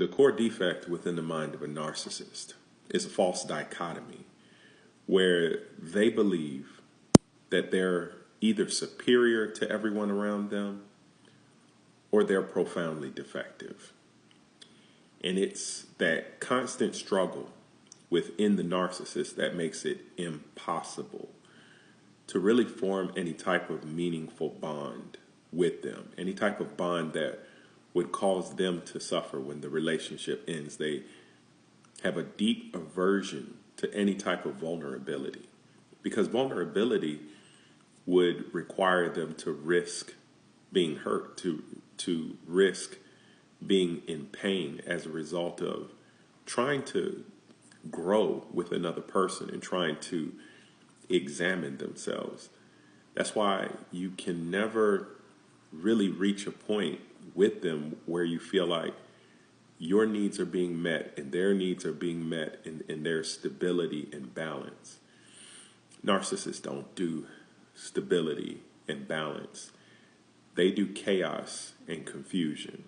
The core defect within the mind of a narcissist is a false dichotomy where they believe that they're either superior to everyone around them or they're profoundly defective. And it's that constant struggle within the narcissist that makes it impossible to really form any type of meaningful bond with them, any type of bond that would cause them to suffer when the relationship ends. They have a deep aversion to any type of vulnerability because vulnerability would require them to risk being hurt, to risk being in pain as a result of trying to grow with another person and trying to examine themselves. That's why you can never really reach a point with them where you feel like your needs are being met and their needs are being met in their stability and balance. Narcissists don't do stability and balance. They do chaos and confusion.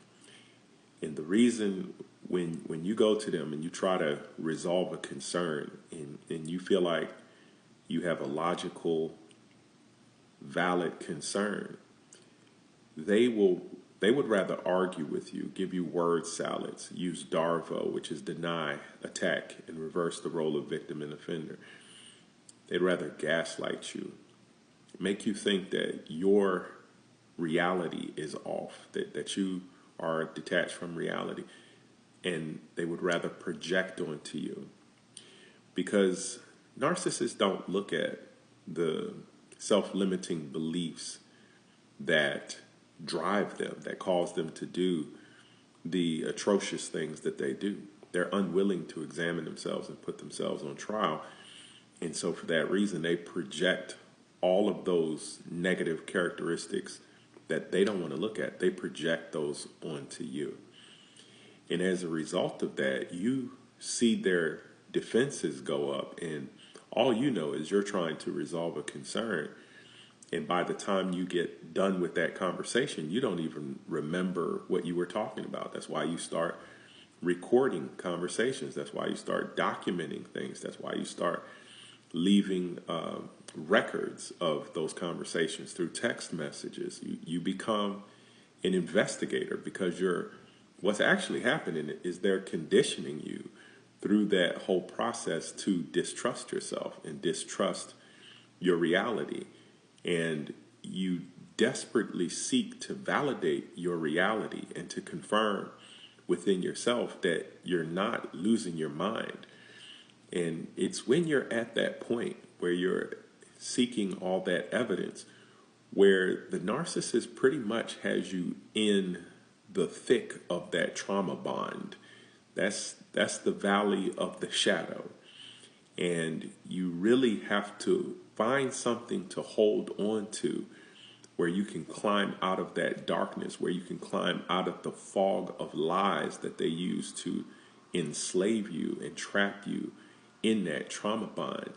And the reason when you go to them and you try to resolve a concern and you feel like you have a logical, valid concern, they would rather argue with you, give you word salads, use DARVO, which is deny, attack, and reverse the role of victim and offender. They'd rather gaslight you, make you think that your reality is off, that you are detached from reality, and they would rather project onto you. Because narcissists don't look at the self-limiting beliefs that drive them, that cause them to do the atrocious things that they do. They're unwilling to examine themselves and put themselves on trial. And so for that reason, they project all of those negative characteristics that they don't want to look at. They project those onto you. And as a result of that, you see their defenses go up, and all you know is you're trying to resolve a concern. And by the time you get done with that conversation, you don't even remember what you were talking about. That's why you start recording conversations. That's why you start documenting things. That's why you start leaving records of those conversations through text messages. You become an investigator because what's actually happening is they're conditioning you through that whole process to distrust yourself and distrust your reality. And you desperately seek to validate your reality and to confirm within yourself that you're not losing your mind. And it's when you're at that point where you're seeking all that evidence where the narcissist pretty much has you in the thick of that trauma bond. That's the valley of the shadow. And you really have to find something to hold on to where you can climb out of that darkness, where you can climb out of the fog of lies that they use to enslave you and trap you in that trauma bond.